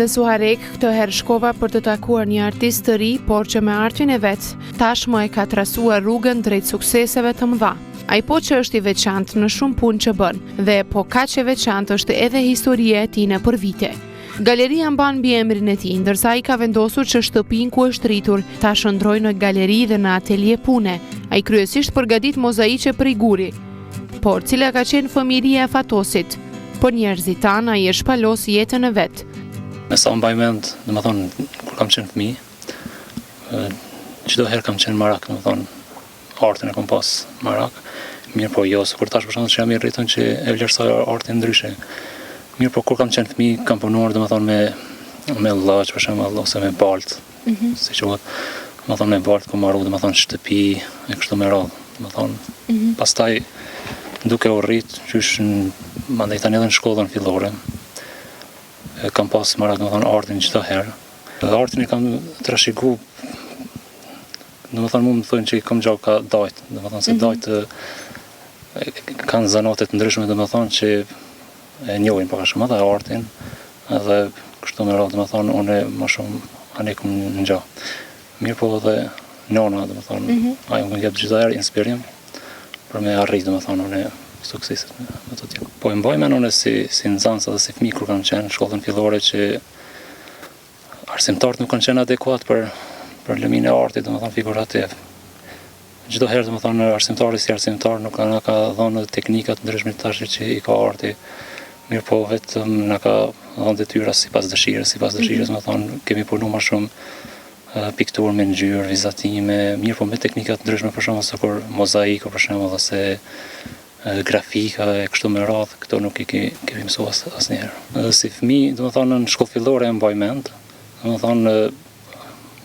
Në Suharek, këtë herë shkova për të takuar një artist të ri, por që me artin e vetë, tashmë e ka trasuar rrugën drejt sukseseve të mëdha. Ai po që është i veçantë në shumë punë që bën, dhe po kaq e veçantë është edhe historia e tij nëpër vite. Galeria mban mbiemrin e tij, ndërsa ai ka vendosur që shtëpinë ku është rritur ta shndrojë në galeri dhe në atelje pune. Ai kryesisht përgatit mozaiqe prej guri, por cila ka qenë fëmijëria e Fatosit. Për njerëzit tanë ai e shpalos jetën e vet. Me sa mbaj mend, domethënë kur kam qenë fëmijë, çdo herë kam qenë marak, domethënë artin e kam pas marak. Mirë po jo, kur tash për shembull që jam i rritur që e vlerësoj artin ndryshe. Mirë po kur kam qenë fëmijë kam punuar domethënë me llaç për shembull ose me balt. Si quhet, domethënë me balt ku marrë domethënë shtëpi e kështu me radhë, domethënë. Pastaj duke u rrit, qysh mandej tani edhe në shkollën fillore. Kam pas marak domethënë artin çdo herë. Artin e kam trashëguar. Domethënë mund të thonë që kam gjau ka dajt, domethënë se dajt kanë zanatet ndryshme domethënë që e njohin pak a shumë edhe artin, edhe kështu me radhë domethënë unë më shumë anë kam ngjau. Mirë po edhe nona domethënë ajo më jep çdo herë inspirim për me arrit domethënë unë sukseset me të tjerë. Po e mbaj mend unë si nxënës edhe si fëmijë kur kam qenë në shkollën fillore që arsimtarët nuk kanë qenë adekuat për lëminë e artit, domethënë figurativ. Çdo herë domethënë arsimtari si arsimtar nuk na ka dhënë teknikat ndryshme tash që i ka arti. Mirë po vetëm na ka dhënë detyra sipas dëshirës, domethënë kemi punuar më shumë pikturë me ngjyrë, vizatime, mirë po me teknikat ndryshme për shembull se kur mozaik për shembull ose grafika e kështu me radhë, këto nuk i kemi mësuar asnjëherë. Si fëmijë, domethënë në shkollë fillore e mbaj mend, domethënë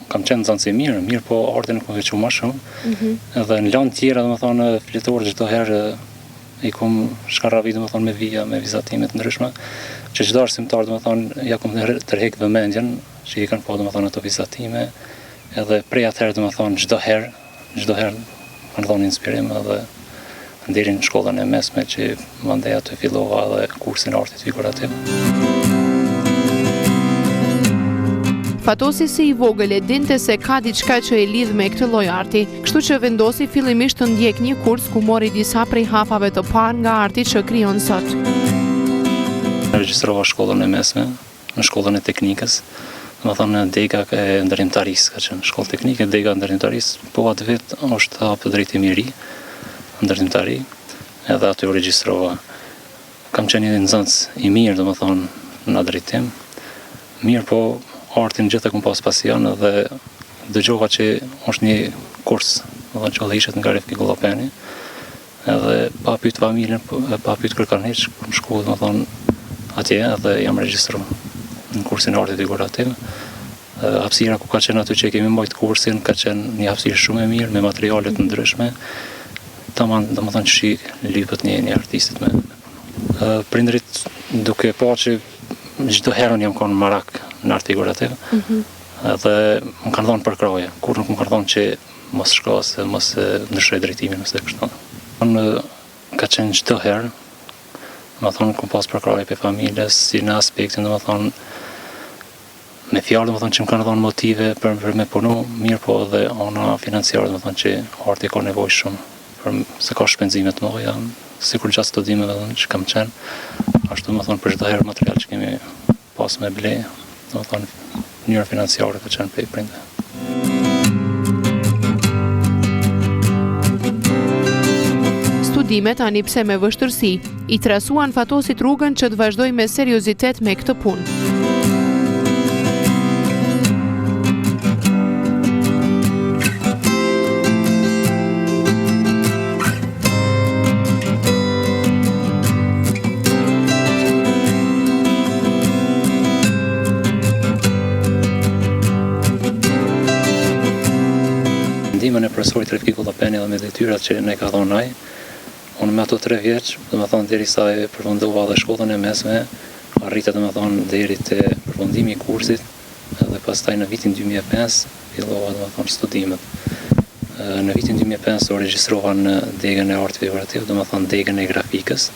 kam qenë nxënës i mirë po artin nuk më veçu më shumë. Edhe në lanë tjera, domethënë fletor çdo herë i kam shkarravit domethënë me vija, me vizatime të ndryshme, që çdo arsimtar domethënë ja kam tërheq vëmendjen që i kanë pa domethënë ato vizatime, edhe prej atëherë domethënë çdo herë kanë dhënë inspirim edhe deri në shkollën e mesme që mandej aty fillova edhe kursin e artit figurativ. Fatosi si i vogël e dinte se ka diçka që e lidh me këtë lloj arti, kështu që vendosi fillimisht të ndjek një kurs ku mori disa prej hapave të parë nga arti që krijon sot. Regjistrova shkollën e mesme, në shkollën e teknikës, domethënë dega e ndërtimtarisë, ka qenë shkollë teknike, dega e ndërtimtarisë, po atë vit është hap drejtim i ri, ndërtimtari, edhe aty u regjistrova. Kam qenë një nxënës i mirë domethënë në drejtim. Mirë po artin gjithë e kom pas pasion dhe dëgjova që është një kurs, domethënë që ishte nga Refki Gullapeni, edhe pa pyet familjen, pa pyet kërkan hiç, kam shkuar domethënë atje edhe jam regjistruar në kursin e artit figurativ. Hapësira ku ka qenë aty që kemi mbajt kursin, ka qenë një hapësirë shumë e mirë me materiale të ndryshme. Tamam, domethënë që lypet një artistit me punë. Prindrit duke pa që çdo herë jam kanë marak në art figurativ, edhe më kanë dhënë përkraje, kur nuk më kanë dhënë që mos shko se mos ndryshoj drejtimin ose kështu. Unë ka qenë çdo herë, domethënë kam pas përkraje për familjes, si në aspektin domethënë me fjalë domethënë që më kanë dhënë motive për me punu, mirë po edhe ona financiare domethënë që arti ka nevojë shumë. Se ka shpenzime të mëdha, sikur gjatë studimeve që kam qenë, ashtu domethënë për çdo herë material që kemi pas me ble, domethënë mënyra financiare ka qenë prej prindve. Studimet tani pse me vështirësi i trasuan Fatosit rrugën që të vazhdoj me seriozitet me këtë punë. Ndihmën e profesorit Refki Gullapeni dhe me detyrat që ne ka dhënë ai, unë me ato 3 vjeç, domethënë derisa e përfundova dhe shkollën e mesme, arrita domethënë deri te përfundimi i kursit, edhe pastaj në vitin 2005 fillova domethënë studimet. Në vitin 2005 u regjistrova në degën e artit figurativ, domethënë degën e grafikës,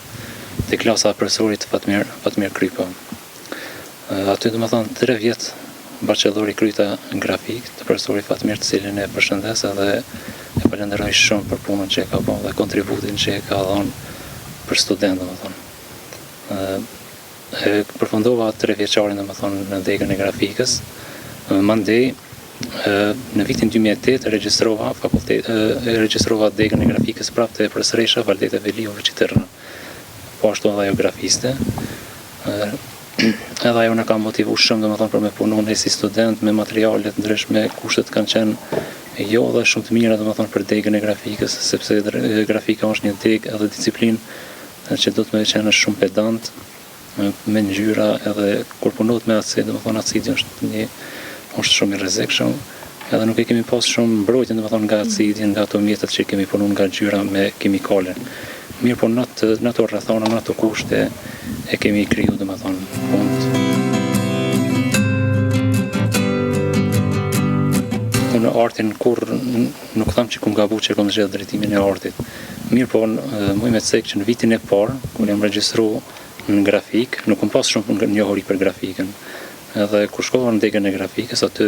te klasa e profesorit Fatmir Krypo. Aty do të thonë 3 vjet bachelori kryta grafik të profesori Fatmir, të cilin e përshëndes edhe e falenderoj shumë për punën që e ka bërë dhe kontributin që e ka dhënë për studentë, domethënë. E përfundova 3 vjeçarin domethënë në degën e grafikës. Mandej në vitin 2008 regjistrova degën e grafikës prapë te profesoresha Valdeta Veliova Çitërna. Po ashtu edhe ajo grafiste. Edhe ajo në ka motivu shumë domethënë për me punu ne si student me materiale të ndryshme, kushtet kanë qenë jo dhe shumë të mira domethënë për degën e grafikës, sepse grafika është një degë edhe disiplinë që do të më qenë shumë pedant, me ngjyra edhe kur punohet me acid, domethënë acidi është shumë i rrezikshëm, edhe nuk e kemi pas shumë mbrojtje domethënë nga acidi, nga ato mjetet që kemi punuar nga ngjyra me kimikale. Mirë, po në ato rrethana, në ato kushte e kemi kriju domethënë punët. Unë artin kur nuk tham që kum gabu që kom zgjedh drejtimin e artit. Mirë, po muj me cek që në vitin e parë, kur jam regjistru në grafik, nuk kom pas shumë njohuri për grafikën. Edhe kur shkova në degën e grafikës, aty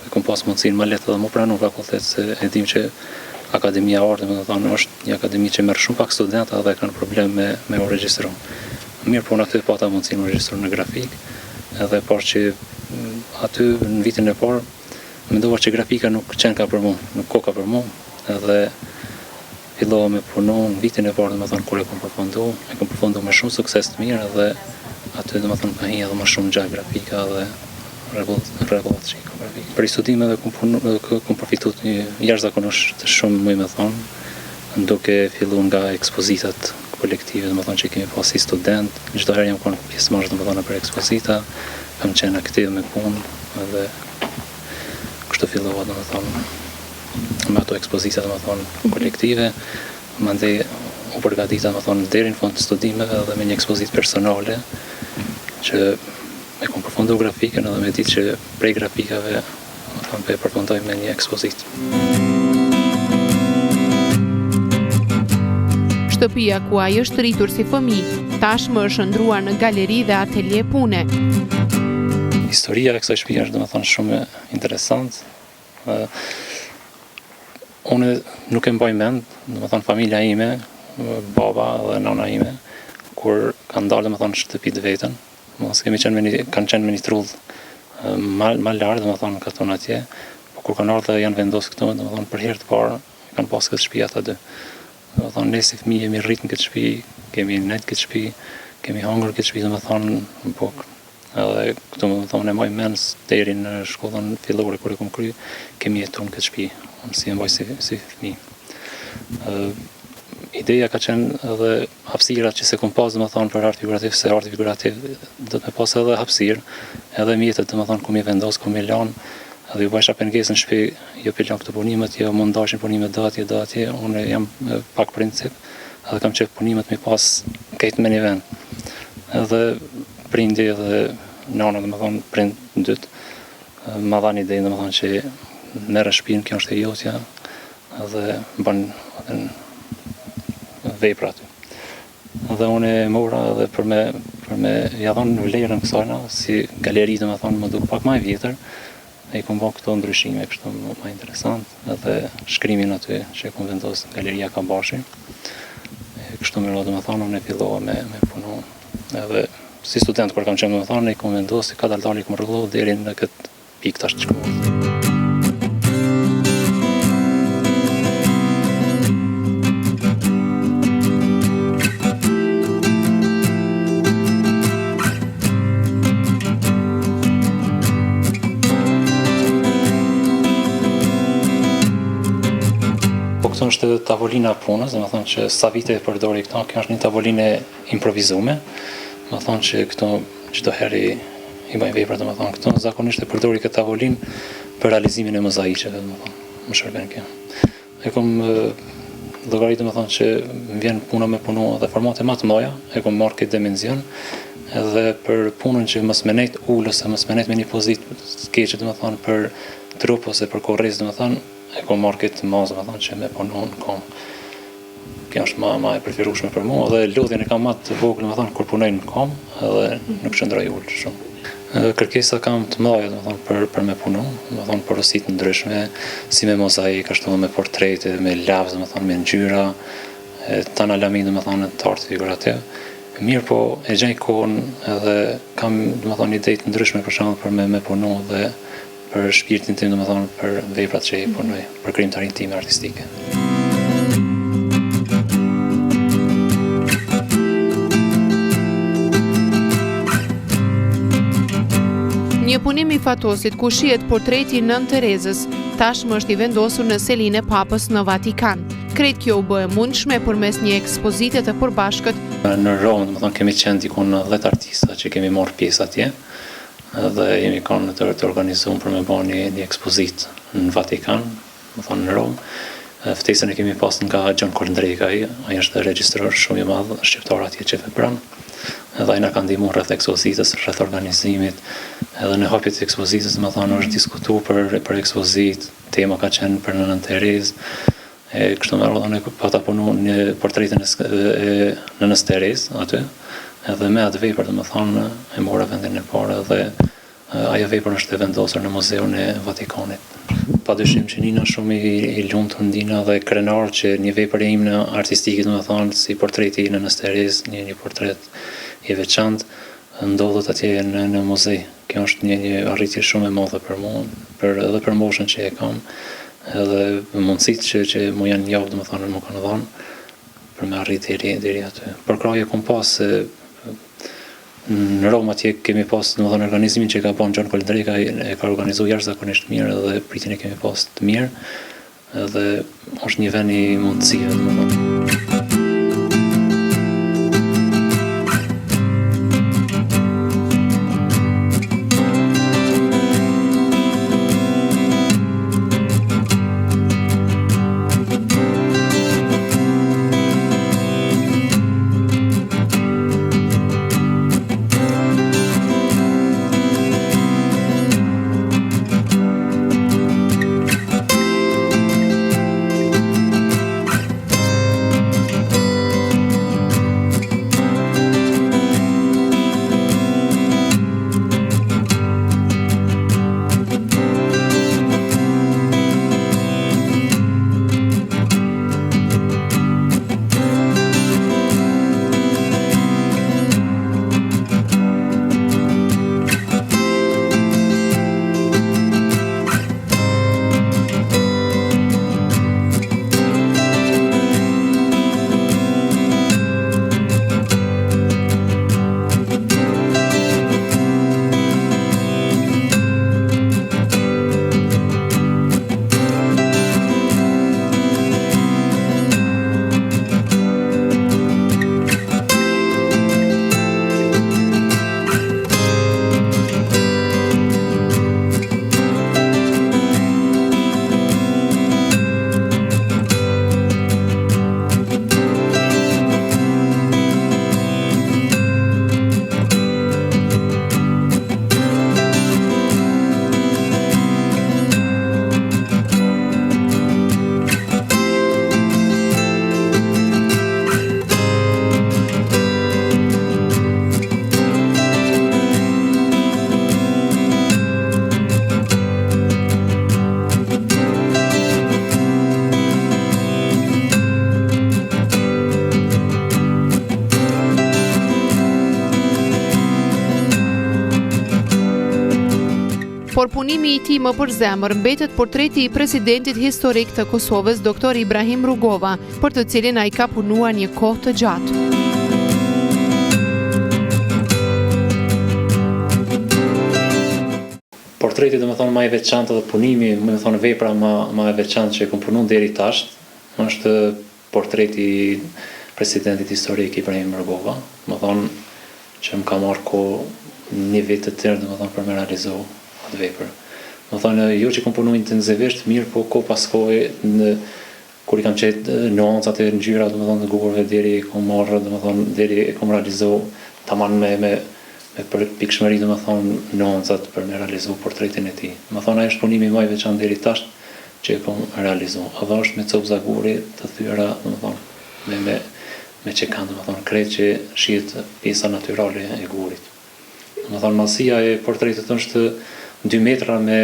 kom pas mundësinë më lehtë edhe më pranu fakultet, se e dim që Akademia e Artit, domethënë, është një akademi që merr shumë pak studentë dhe kanë problem me u regjistru. Mirë, po në aty pata mundësinë me regjistru në grafik, edhe pas që aty në vitin e parë mendova që grafika nuk qenë ka për mua, nuk koka për mua, edhe fillova me punu në vitin e parë, domethënë, kur e kom përfundu me shumë sukses të mirë, edhe aty domethënë ka hinj edhe më shumë gjatë grafika dhe rregullat që i kam grafik. Për studimeve kom përfituar jashtëzakonisht shumë, më me thonë, duke filluar nga ekspozitat kolektive, domethënë që kemi pas si student, çdo herë jam qenë pjesëmarrës domethënë për ekspozita, kam qenë aktiv me punë edhe kështu fillova domethënë me ato ekspozita domethënë kolektive, mandej u përgatita domethënë deri në fund të studimeve edhe me një ekspozitë personale që me kom përfundu grafikën edhe me ditë që prej grafikave pe përfundoj me një ekspozitë. Shtëpia ku ai është rritur si fëmijë, tashmë është ndruar në galeri dhe atelje pune. Historia e kësaj shtëpie është domethënë shumë interesante. Unë nuk e mbaj mend, domethënë familja ime, baba dhe nana ime, kur kanë dalë domethënë shtëpi të vetën, mos kanë qenë me një trull më lart, domethënë ka tonë atje, po kur kanë ardhur janë vendosur këtu, domethënë për herë të parë kanë pas këtë shtëpi ata dy. Domethënë ne si fëmijë jemi rritur në këtë shtëpi, kemi nejt këtë shtëpi, kemi hangur këtë shtëpi domethënë në buk. Edhe këtu domethënë e mbaj mend deri në shkollën fillore kur e kam kryer, kemi jetuar në këtë shtëpi, unë si e mbaj si fëmijë. Ideja ka qenë edhe hapësirat që se kom pas domethënë për art figurativ, se arti figurativ do të më pas edhe hapësirë, edhe mjetet domethënë ku mi vendos, ku mi lan, edhe ju bajsha pengesë në shtëpi, jo pilon këto punimet, jo mund ndashin punimet do atje, unë jam pak princip, edhe kam qef punimet mi pas kejt me një vend. Edhe prindi edhe nana domethënë prind dytë, ma dhan ide domethënë që merre shtëpinë, kjo është e jotja, edhe bën vepra aty. Dhe unë e mora edhe për me ja dhënë vlerën kësajna, si galeri domethënë më duk pak më e vjetër, e kom bën këto ndryshime kështu më interesant, edhe shkrimin aty që e kom vendosur Galeria Kambashi. Kështu më radhë domethënë unë fillova me punu. Edhe si student kur kam qenë domethënë e kom vendosur ka dalë kom rregullu deri në këtë pikë tash të shkollës. Këto është tavolina punës, dhe më thonë që sa vite e përdori këto, kjo është një tavolinë improvizume, më thonë që këto çdo herë i bëjnë vepra, dhe më thonë këto zakonisht e përdori këtë tavolinë për realizimin e mozaiqeve, dhe më thonë, më shërben kjo. E kom llogaritë, dhe më thonë që më vjen puna me punu dhe formate më të mëdha, e kom marrë këtë dimension, edhe për punën që mos më nejt ulës, mos më nejt me një pozitë keqe, dhe më thonë për trup ose për korrez, dhe më thonë, e kom marrë këtë mazë, dhe më thonë që me punon, kjo është ma e preferueshme për mua, dhe lodhjen e kam më të vogël, dhe më thonë, kur punoj në kom, edhe nuk qëndroj ullë shumë. Kërkesa kam të mëdha, domethënë për me punu, domethënë porositë ndryshme, si me mozaik, ashtu me portrete, me lavz, domethënë me ngjyra, tana lamin, domethënë të artë figurativ. Mirë po e gjej kohën edhe kam domethënë ide të ndryshme për shembull për me punu dhe për shpirtin tim, domethënë për veprat që i punoj, për krijimtarinë time artistike. Një punim i fatosit ku shihet portreti Nën Terezës, tashmë është i vendosur në selinë e Papës në Vatikan. Krejt kjo u bë e mundshme përmes një ekspozite të përbashkët. Në Romë, domethënë kemi qenë diku 10 artista që kemi marrë pjesë atje dhe jemi kanë të organizuar për me bërë një ekspozitë në Vatikan, domethënë në Romë. Ftesën e kemi pas nga Gjon Kolendreka, ai është regjistror shumë i madh shqiptar atje që vepron. Edhe ai na ka ndihmuar rreth ekspozitës, rreth organizimit, edhe në hapjet e ekspozitës, domethënë është diskutuar për ekspozitë, tema ka qenë për Nën Terezë. Kështu me radhë ne pata punu një portretin e Nënës Terezë aty, edhe me atë vepër domethënë e mora vendin e parë dhe ajo vepër është e vendosur në Muzeun e Vatikanit. Padyshim që Nina shumë i lumtur ndina dhe krenar që një vepër e imne artistike, domethënë si portreti i Nënës Terezë, një portret i veçantë, ndodhet atje në muze. Kjo është një arritje shumë e madhe për mua, edhe për moshën që e kam, edhe mundësitë që mu janë javë, domethënë më kanë dhënë për me arritë deri aty. Për kraje kom pas në Romë atje kemi pas domethënë organizimin që ka bën Gjon Kolendreka, e ka organizuar jashtëzakonisht mirë dhe pritin e kemi pas të mirë, dhe është një vend i mundësive domethënë. Por punimi i tij më për zemër mbetet portreti i presidentit historik të Kosovës, Dr. Ibrahim Rugova, për të cilin ai ka punuar një kohë të gjatë. Portreti domethënë më i veçantë dhe punimi, domethënë vepra më e veçantë që kam punuar deri tash, është portreti i presidentit historik Ibrahim Rugova, domethënë që më ka marrë kohë një vit të tërë domethënë për me realizu atë vepër. Domethënë jo që kam punuar intensivisht, mirë po kohë pas kohe kur i kam qetë nuancat e ngjyra domethënë të gurëve deri kam marrë domethënë deri e kam realizu tamam me për pikëshmëri domethënë nuancat për me realizu portretin e tij. Domethënë ai është punimi më i veçantë deri tash që e kam realizu. Edhe është me copza guri të thyera domethënë me që kanë domethënë krejt që shihet pjesa natyrale e gurit. Më thonë, madhësia e portretit është 2 metra me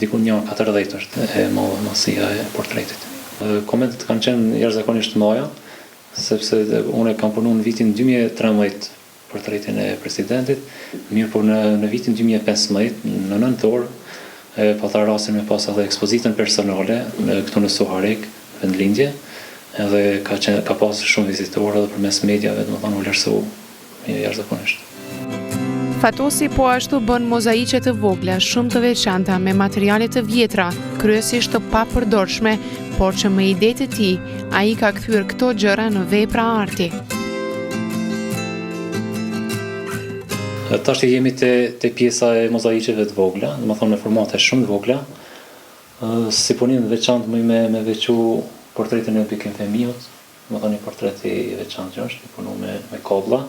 dikun 1,40 është e madhësia e portretit. Komentet kanë qenë jashtëzakonisht mëdha, sepse unë kam punu në vitin 2013 portretin e presidentit, mirë po në vitin 2015, në nëntor, pa tha rastin me pas edhe ekspozitën personale këtu në Suharek, vendlindje, edhe ka pas shumë vizitorë edhe përmes mediave, domethënë u vlerësoi jashtëzakonisht. Fatosi po ashtu bën mozaiqe të vogla, shumë të veçanta me materiale të vjetra, kryesisht të papërdorshme, por që me idetë e tij, ai ka kthyer këto gjëra në vepra arti. Tash jemi te pjesa e mozaiqeve të vogla, domethënë me formate shumë të vogla. Si punim të veçantë me veçu portretin e Bikin Femiut, domethënë një portret i veçantë që është, i punu me kolla.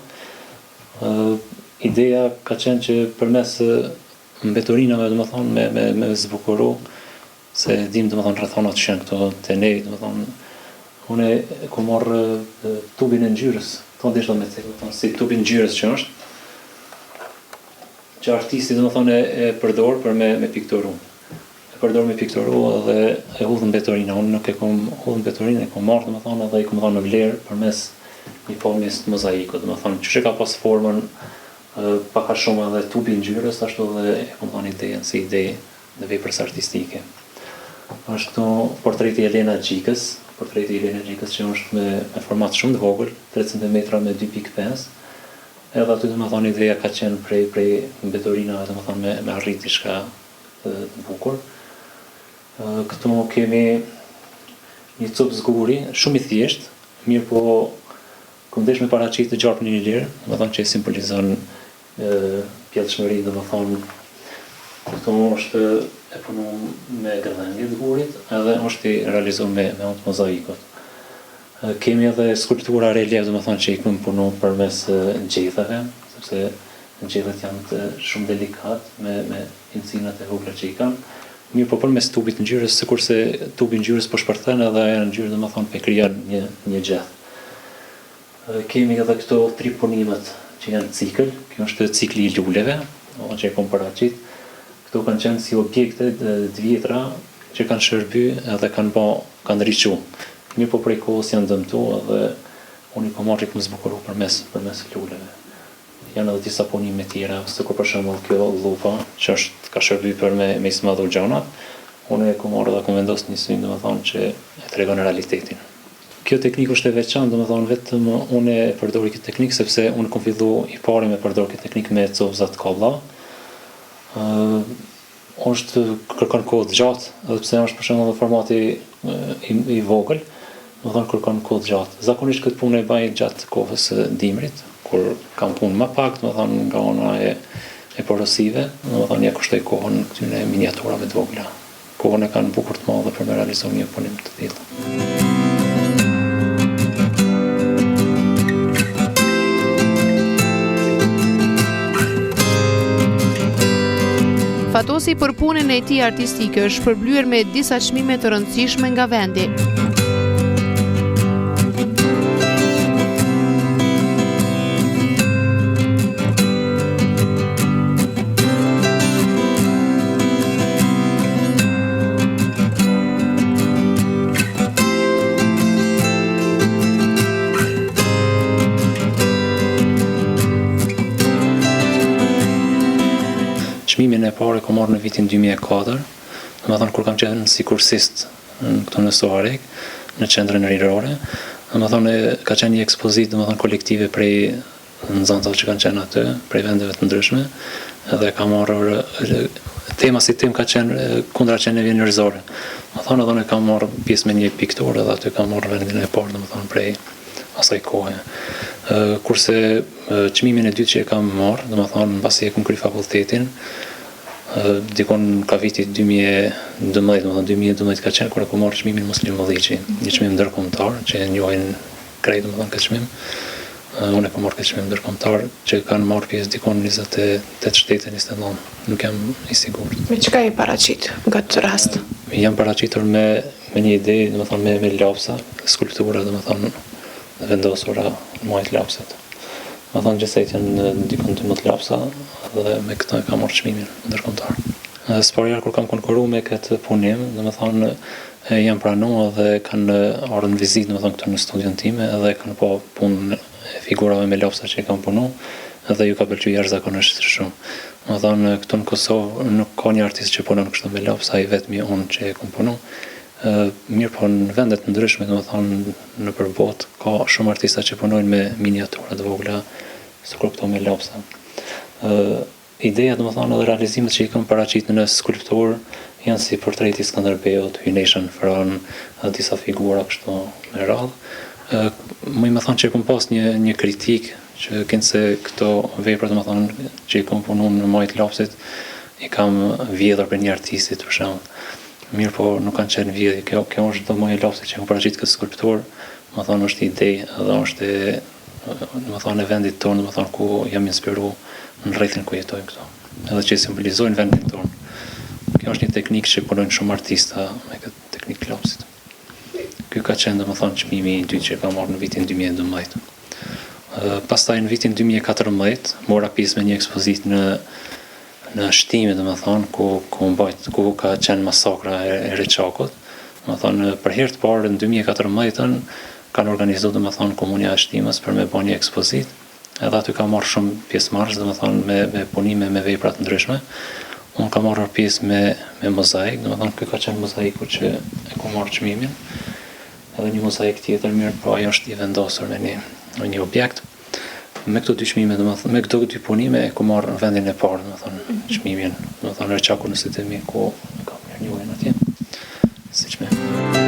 Ideja ka qenë që përmes mbetorinave, domethënë me zbukuru, se dim domethënë rrethonat që janë këto te ne, domethënë unë ku marr tubin e ngjyrës, këto ndeshta me domethënë si tubi i ngjyrës që është, që artisti domethënë e përdor për me pikturu. E përdor me pikturu dhe e hudh në mbetorinë. Unë nuk e kam hudh në mbetorinë, e kam marrë domethënë edhe i kam dhënë në vlerë përmes një pamjes të mozaikut, domethënë që ka pas formën pak a shumë edhe tubi i ngjyrës, ashtu edhe e kam dhënë idenë si ide në veprës artistike. Është këtu portreti Elena Gjikës, që është me format shumë të vogël, 3 cm me 2.5. Edhe aty domethënë ideja ka qenë prej mbetorinave domethënë me arrit diçka të bukur. Këtu kemi një cop zguri, shumë i thjeshtë, mirë po ku ndesh me paraqit të gjarpën e një lirë, domethënë që e simbolizon pjellshmëri, domethënë këtu është e punuar me gëdhënje të gurit, edhe është i realizuar me anë mozaikut. Kemi edhe skulptura relief, domethënë që i kemi punuar përmes ngjethave, sepse ngjethet janë shumë delikat me incinat e vogla që i kanë. Mirë po përmes tubit ngjyrës, sikurse tubi ngjyrës po shpërthen edhe ajo ngjyrë domethënë pe krijon një gjeth. Kemi edhe këto 3 punimet që janë cikël, kjo është cikli i luleve, që e kom paraqit. Këto kanë qenë si objekte të vjetra që kanë shërby edhe kanë riqu. Mirë po prej kohës janë dëmtu edhe unë i kom marrë i kom zbukuru përmes luleve. Janë edhe disa punime tjera, sikur për shembull kjo lupa që ka shërby për me i smadhur gjanat, unë e kom marrë dhe kom vendos një syn domethënë që e tregon realitetin. Kjo teknikë është e veçantë, domethënë vetëm unë e përdori këtë teknikë sepse unë kom fillu i pari me përdor këtë teknikë me copëzat kolla. Kërkon kohë të gjatë, edhe pse është për shembull formati i vogël, domethënë kërkon kohë të gjatë. Zakonisht këtë punë e baj gjatë kohës së dimrit, kur kam punë më pak, domethënë nga ana e porosive, domethënë ja kushtoj kohën këtyre miniaturave të vogla. Kohën e kanë bukur të madhe për me realizuar një punim të tillë. Fatosi për punën e tij artistike është shpërblyer me disa çmime të rëndësishme nga vendi. Çmimin e parë kam marrë në vitin 2004, domethënë kur kam qenë si kursist këtu në Suharek, në qendrën rirore. Domethënë ka qenë një ekspozitë domethënë kolektive prej nxënësve që kanë qenë aty, prej vendeve të ndryshme, edhe kam marrë tema si temë ka qenë kundra qenieve njerëzore. Domethënë edhe ne kam marrë pjesë me një piktur edhe aty kam marrë vendin e parë domethënë prej asaj kohe. Kurse çmimin e dytë që e kam marrë, domethënë mbasi e kam kryer fakultetin, dikon ka viti 2012, domethënë 2012 ka qenë kur e kam marrë çmimin Muslim Vëlliçi, një çmim ndërkombëtar që e njohin krejt domethënë këtë çmim. Unë e kam marrë këtë çmim ndërkombëtar që kanë marrë pjesë dikon 28 shtete, 29. Nuk jam i sigurt. Me çka i paraqit nga këtë rast? Jam paraqitur me një ide, domethënë me lapsa, skulptura domethënë vendosura në majt lapsat. Më thonë gjithsejt janë dikon 12 lapsa dhe me këta e kam marrë çmimin ndërkombëtar. S'parjar kur kam konkurruar me këtë punim, domethënë jam pranuar dhe kanë ardhur në vizitë domethënë këtu në studion time edhe kanë po punë e figurave me lapsa që kam punu dhe ju ka pëlqyer jashtëzakonisht shumë. Domethënë këtu në Kosovë nuk ka një artist që punon kështu me lapsa, ai vetëm unë që e kam punu. Mirë po në vendet ndryshme, domethënë në përbot ka shumë artista që punojnë me miniatura të vogla, sikur këto me lapsa. Ideja domethënë edhe realizimet që i kam paraqitur në skulptur janë si portreti Skënderbeut, Hyneshën Fran, disa figura kështu me radhë. Më thonë që kam pas një kritik që kënse këto vepra domethënë që i kam punuar në majt lapsit i kam vjedhur për një artistit për shembull. Mirë po nuk kanë qenë vjedhje. Kjo është do majt lapsit që kam paraqitur këtë skulptur, domethënë është ide edhe është domethënë e vendit tonë, domethënë ku jam inspiruar në rrethin ku jetojmë këtu. Edhe që simbolizojnë vendin tonë. Kjo është një teknikë që punojnë shumë artista me këtë teknikë lapsit. Ky ka qenë domethënë çmimi i dytë që kam marrë në vitin 2012. Pastaj në vitin 2014 mora pjesë me një ekspozitë në shtime domethënë ku ka qenë masakra e Reçakut. Domethënë për herë të parë në 2014 kanë organizuar domethënë Komunia e Shtimës për me bërë një ekspozitë. Edhe aty ka marrë shumë pjesëmarrës domethënë me punime me vepra të ndryshme. Unë kam marrë pjesë me mozaik, domethënë ky ka qenë mozaiku që e kam marrë çmimin. Edhe një mozaik tjetër mirë, po ajo është i vendosur në një objekt. Me këto dy çmime, domethënë me këto dy punime e kam marrë në vendin e parë, domethënë çmimin, domethënë Reçaku në Setemi ku kam mirë njohjen atje. Siç më